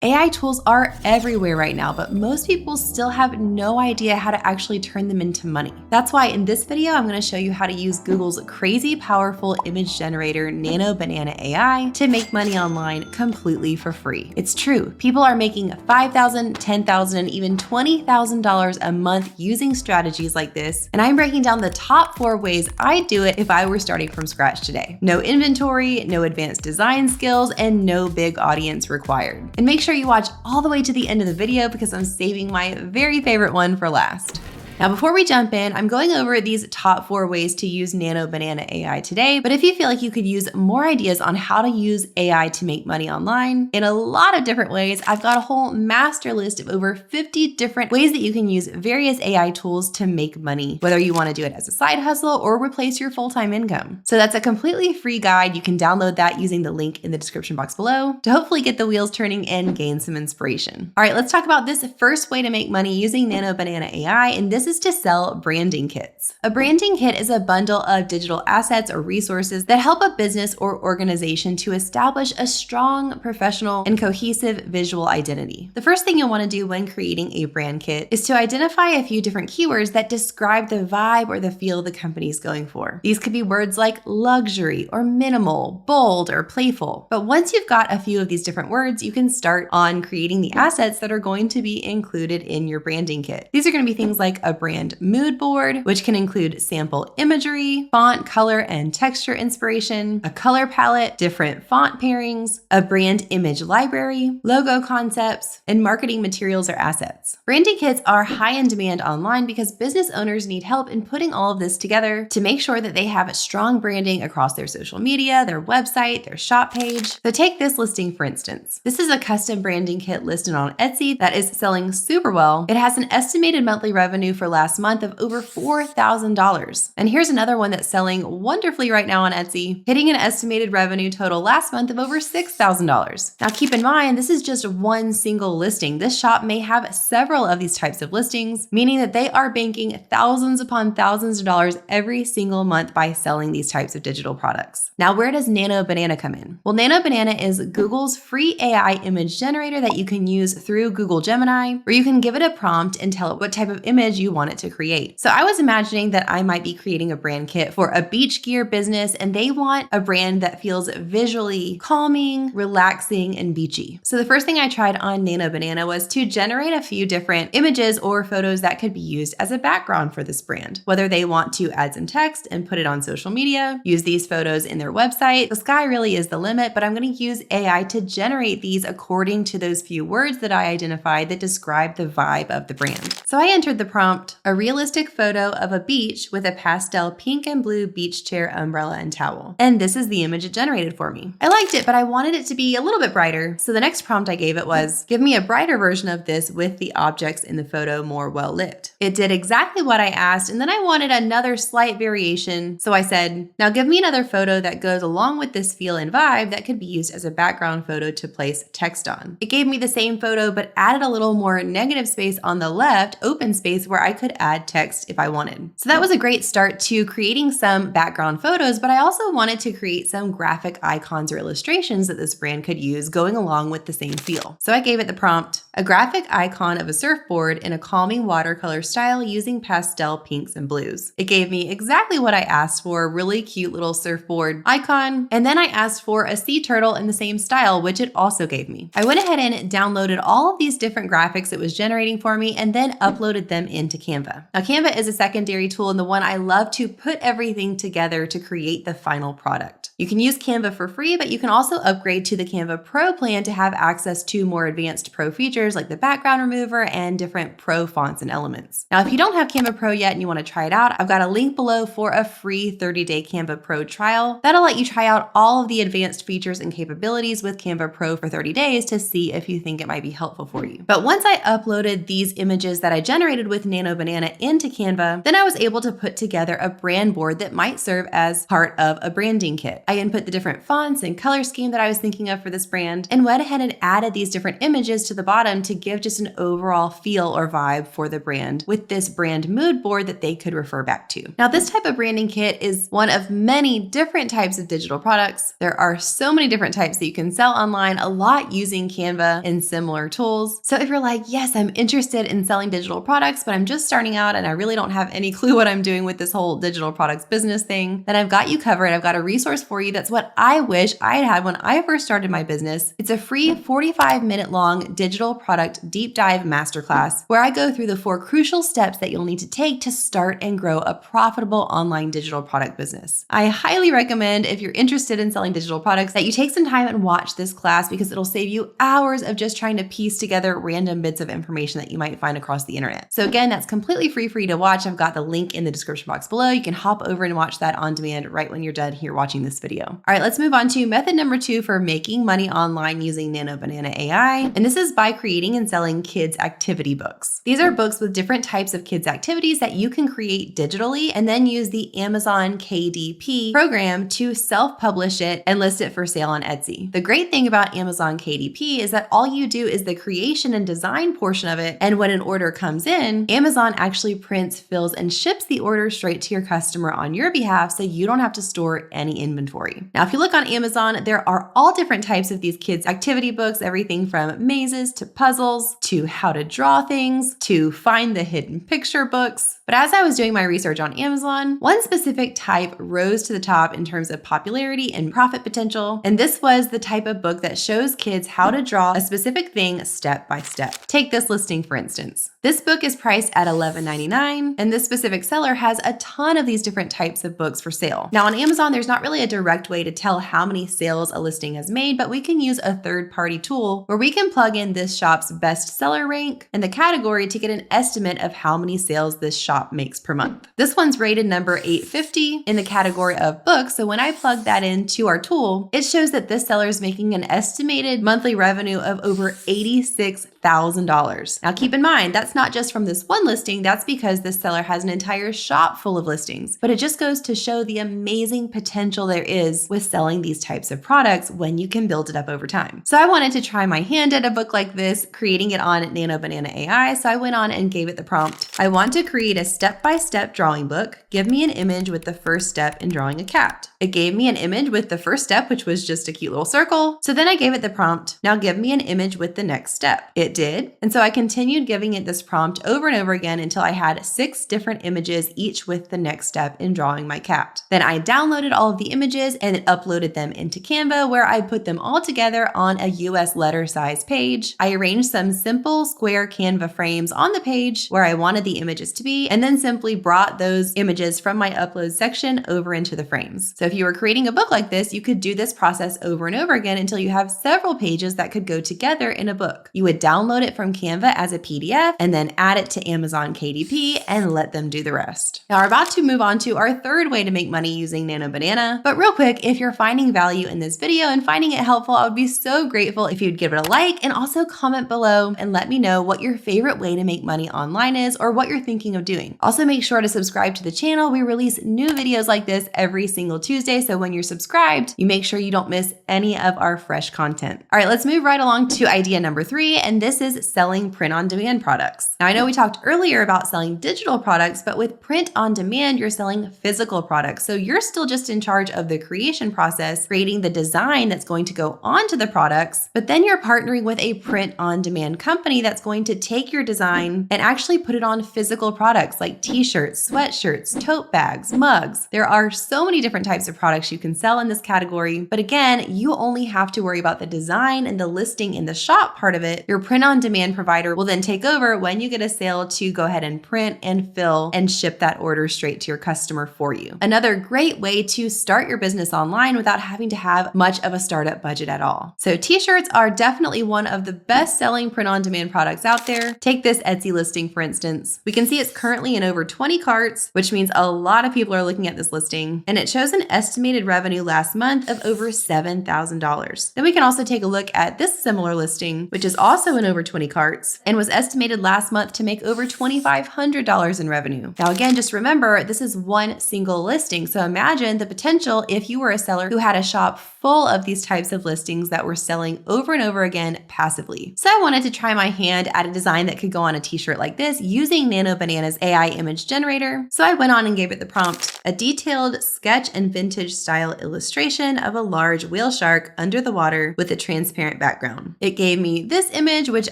AI tools are everywhere right now, but most people still have no idea how to actually turn them into money. That's why in this video, I'm going to show you how to use Google's crazy powerful image generator, Nano Banana AI, to make money online completely for free. It's true. People are making $5,000, $10,000, and even $20,000 a month using strategies like this. And I'm breaking down the top 4 ways I'd do it if I were starting from scratch today. No inventory, no advanced design skills, and no big audience required. And make sure you watch all the way to the end of the video because I'm saving my very favorite one for last. Now, before we jump in, I'm going over these top 4 ways to use Nano Banana AI today, but if you feel like you could use more ideas on how to use AI to make money online in a lot of different ways, I've got a whole master list of over 50 different ways that you can use various AI tools to make money, whether you want to do it as a side hustle or replace your full-time income. So that's a completely free guide. You can download that using the link in the description box below to hopefully get the wheels turning and gain some inspiration. All right, let's talk about this first way to make money using Nano Banana AI, and this is to sell branding kits. A branding kit is a bundle of digital assets or resources that help a business or organization to establish a strong, professional, and cohesive visual identity. The first thing you'll want to do when creating a brand kit is to identify a few different keywords that describe the vibe or the feel the company is going for. These could be words like luxury or minimal, bold, or playful. But once you've got a few of these different words, you can start on creating the assets that are going to be included in your branding kit. These are going to be things like a brand mood board, which can include sample imagery, font, color, and texture inspiration, a color palette, different font pairings, a brand image library, logo concepts, and marketing materials or assets. Branding kits are high in demand online because business owners need help in putting all of this together to make sure that they have strong branding across their social media, their website, their shop page. So take this listing for instance. This is a custom branding kit listed on Etsy that is selling super well. It has an estimated monthly revenue for last month of over $4,000. And here's another one that's selling wonderfully right now on Etsy, hitting an estimated revenue total last month of over $6,000. Now keep in mind, this is just one single listing. This shop may have several of these types of listings, meaning that they are banking thousands upon thousands of dollars every single month by selling these types of digital products. Now, where does Nano Banana come in? Well, Nano Banana is Google's free AI image generator that you can use through Google Gemini, where you can give it a prompt and tell it what type of image you want it to create. So I was imagining that I might be creating a brand kit for a beach gear business, and they want a brand that feels visually calming, relaxing, and beachy. So the first thing I tried on Nano Banana was to generate a few different images or photos that could be used as a background for this brand. Whether they want to add some text and put it on social media, use these photos in their website, the sky really is the limit, but I'm going to use AI to generate these according to those few words that I identified that describe the vibe of the brand. So I entered the prompt, a realistic photo of a beach with a pastel pink and blue beach chair, umbrella, and towel. And this is the image it generated for me. I liked it, but I wanted it to be a little bit brighter. So the next prompt I gave it was, give me a brighter version of this with the objects in the photo more well lit. It did exactly what I asked, and then I wanted another slight variation. So I said, now give me another photo that goes along with this feel and vibe that could be used as a background photo to place text on. It gave me the same photo, but added a little more negative space on the left, open space where I could add text if I wanted. So that was a great start to creating some background photos, but I also wanted to create some graphic icons or illustrations that this brand could use going along with the same feel. So I gave it the prompt, a graphic icon of a surfboard in a calming watercolor style using pastel pinks and blues. It gave me exactly what I asked for, a really cute little surfboard icon. And then I asked for a sea turtle in the same style, which it also gave me. I went ahead and downloaded all of these different graphics it was generating for me and then uploaded them into Canva. Now, Canva is a secondary tool and the one I love to put everything together to create the final product. You can use Canva for free, but you can also upgrade to the Canva Pro plan to have access to more advanced pro features like the background remover and different pro fonts and elements. Now, if you don't have Canva Pro yet and you want to try it out, I've got a link below for a free 30-day Canva Pro trial. That'll let you try out all of the advanced features and capabilities with Canva Pro for 30 days to see if you think it might be helpful for you. But once I uploaded these images that I generated with Nano Banana into Canva, then I was able to put together a brand board that might serve as part of a branding kit. I input the different fonts and color scheme that I was thinking of for this brand, and went ahead and added these different images to the bottom to give just an overall feel or vibe for the brand with this brand mood board that they could refer back to. Now, this type of branding kit is one of many different types of digital products. There are so many different types that you can sell online, a lot using Canva and similar tools. So if you're like, yes, I'm interested in selling digital products, but I'm just starting out and I really don't have any clue what I'm doing with this whole digital products business thing, then I've got you covered. I've got a resource for you. That's what I wish I had when I first started my business. It's a free 45-minute long digital product deep dive masterclass where I go through the 4 crucial steps that you'll need to take to start and grow a profitable online digital product business. I highly recommend, if you're interested in selling digital products, that you take some time and watch this class because it'll save you hours of just trying to piece together random bits of information that you might find across the internet. So again, that's completely free for you to watch. I've got the link in the description box below. You can hop over and watch that on demand right when you're done here watching this video. All right, let's move on to method number 2 for making money online using Nano Banana AI. And this is by creating and selling kids activity books. These are books with different types of kids activities that you can create digitally and then use the Amazon KDP program to self-publish it and list it for sale on Etsy. The great thing about Amazon KDP is that all you do is the creation and design portion of it. And when an order comes in, Amazon actually prints, fills, and ships the order straight to your customer on your behalf, so you don't have to store any inventory. Now, if you look on Amazon, there are all different types of these kids activity books, everything from mazes to puzzles to how to draw things to find the hidden picture books. But as I was doing my research on Amazon, one specific type rose to the top in terms of popularity and profit potential. And this was the type of book that shows kids how to draw a specific thing step by step. Take this listing, for instance. This book is priced at $11.99, and this specific seller has a ton of these different types of books for sale. Now on Amazon, there's not really a direct way to tell how many sales a listing has made, but we can use a third-party tool where we can plug in this shop's bestseller rank and the category to get an estimate of how many sales this shop makes per month. This one's rated number 850 in the category of books, so when I plug that into our tool, it shows that this seller is making an estimated monthly revenue of over $86,000. Now keep in mind, that's not just from this one listing, that's because this seller has an entire shop full of listings, but it just goes to show the amazing potential there is with selling these types of products when you can build it up over time. So I wanted to try my hand at a book like this, creating it on Nano Banana AI, so I went on and gave it the prompt. I want to create a step-by-step drawing book. Give me an image with the first step in drawing a cat. It gave me an image with the first step, which was just a cute little circle. So then I gave it the prompt, now give me an image with the next step. It did. And so I continued giving it this prompt over and over again until I had 6 different images, each with the next step in drawing my cat. Then I downloaded all of the images and uploaded them into Canva, where I put them all together on a US letter size page. I arranged some simple square Canva frames on the page where I wanted the images to be, and then simply brought those images from my upload section over into the frames. So if you were creating a book like this, you could do this process over and over again until you have several pages that could go together in a book. You would download it from Canva as a PDF and then add it to Amazon KDP and let them do the rest. Now we're about to move on to our third way to make money using Nano Banana. But real quick, if you're finding value in this video and finding it helpful, I would be so grateful if you'd give it a like and also comment below and let me know what your favorite way to make money online is or what you're thinking of doing. Also make sure to subscribe to the channel. We release new videos like this every single Tuesday, so when you're subscribed, you make sure you don't miss any of our fresh content. All right, let's move right along to idea number 3, and this is selling print-on-demand products. Now I know we talked earlier about selling digital products, but with print-on-demand, you're selling physical products. So you're still just in charge of the creation process, creating the design that's going to go onto the products, but then you're partnering with a print-on-demand company that's going to take your design and actually put it on physical products like t-shirts, sweatshirts, tote bags, mugs. There are so many different types of products you can sell in this category, but again, you only have to worry about the design and the listing in the shop part of it. Your print-on-demand provider will then take over when you get a sale to go ahead and print and fill and ship that order straight to your customer for you. Another great way to start your business online without having to have much of a startup budget at all. So t-shirts are definitely one of the best-selling print-on-demand products out there. Take this Etsy listing, for instance. We can see it's currently in over 20 carts, which means a lot of people are looking at this listing, and it shows an estimated revenue last month of over $7,000. Then we can also take a look at this similar listing, which is also in over 20 carts and was estimated last month to make over $2,500 in revenue. Now again, just remember, this is one single listing. So imagine the potential if you were a seller who had a shop full of these types of listings that were selling over and over again passively. So I wanted to try my hand at a design that could go on a t-shirt like this using Nano Banana's AI image generator. So I went on and gave it the prompt, a detailed sketch and vintage style illustration of a large whale shark under the water with a transparent background. It gave me this image, which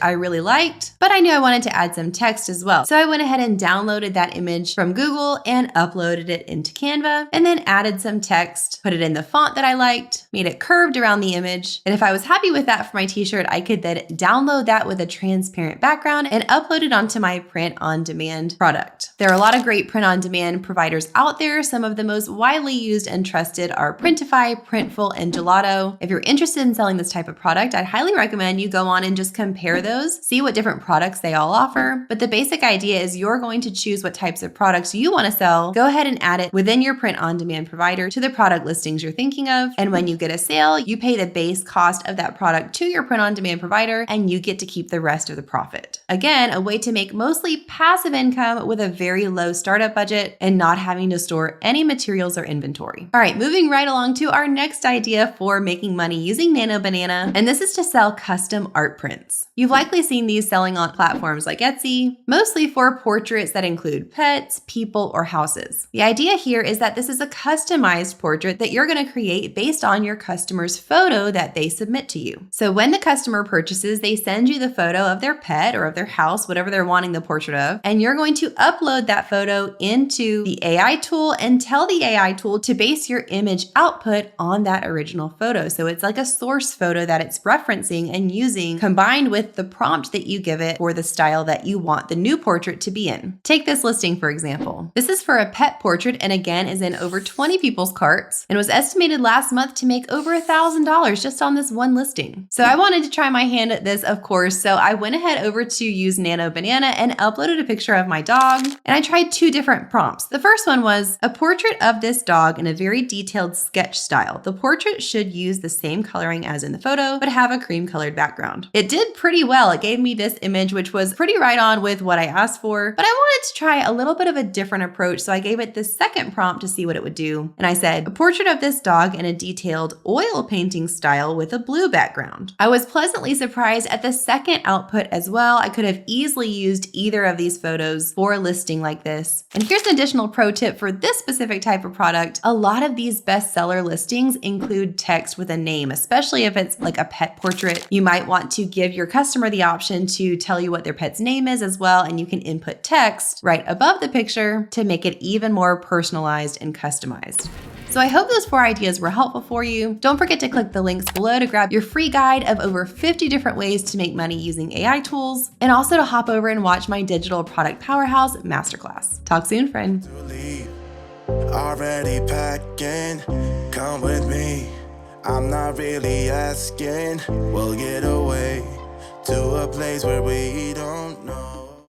I really liked, but I knew I wanted to add some text as well. So I went ahead and downloaded that image from Google and uploaded it into Canva, and then added some text, put it in the font that I liked, made it curved around the image. And if I was happy with that for my t-shirt, I could then download that with a transparent background and upload it onto my print-on-demand product. There are a lot of great print-on-demand providers out there. Some of the most widely used and trusted are Printify, Printful, and Gelato. If you're interested in selling this type of product, I'd highly recommend you go on and just compare those, see what different products they all offer. But the basic idea is you're going to choose what types of products you want to sell, go ahead and add it within your print-on-demand provider to the product listings you're thinking of. And when you get a sale, you pay the base cost of that product to your print-on-demand provider, and you get to keep the rest of the profit. Again, a way to make mostly passive income with a very low startup budget and not having to store any materials or inventory. All right, moving right along to our next idea for making money using Nano Banana, and this is to sell custom art prints. You've likely seen these selling on platforms like Etsy, mostly for portraits that include pets, people, or houses. The idea here is that this is a customized portrait that you're going to create based on your customer's photo that they submit to you. So when the customer purchases, they send you the photo of their pet or of their house, whatever they're wanting the portrait of, and you're going to upload that photo into the AI tool and tell the AI tool to base your image output on that original photo. So it's like a source photo that it's referencing and using, combined with the prompt that you give it for the style that you want the new portrait to be in. Take this listing, for example. This is for a pet portrait and again is in over 20 people's carts and was estimated last month to make over $1,000 just on this one listing. So I wanted to try my hand at this, of course, so I went ahead over to use Nano Banana and uploaded a picture of my dog, and I tried two different prompts. The first one was a portrait of this dog in a very detailed sketch style. The portrait should use the same coloring as in the photo, but have a cream colored background. It did pretty well. It gave me this image, which was pretty right on with what I asked for, but I wanted to try a little bit of a different approach, so I gave it this second prompt to see what it would do. And I said, a portrait of this dog in a detailed oil painting style with a blue background. I was pleasantly surprised at the second output as well. I could have easily used either of these photos for a listing like this. And here's an additional pro tip for this specific type of product. A lot of these bestseller listings include text with a name, especially if it's like a pet portrait. You might want to give your customer the option to tell you what their pet's name is as well, and you can input text right above the picture to make it even more personalized and customized. So I hope those 4 ideas were helpful for you. Don't forget to click the links below to grab your free guide of over 50 different ways to make money using AI tools, and also to hop over and watch my digital product powerhouse masterclass. Talk soon, friend. Already packing, come with me. I'm not really asking. We'll get away to a place where we don't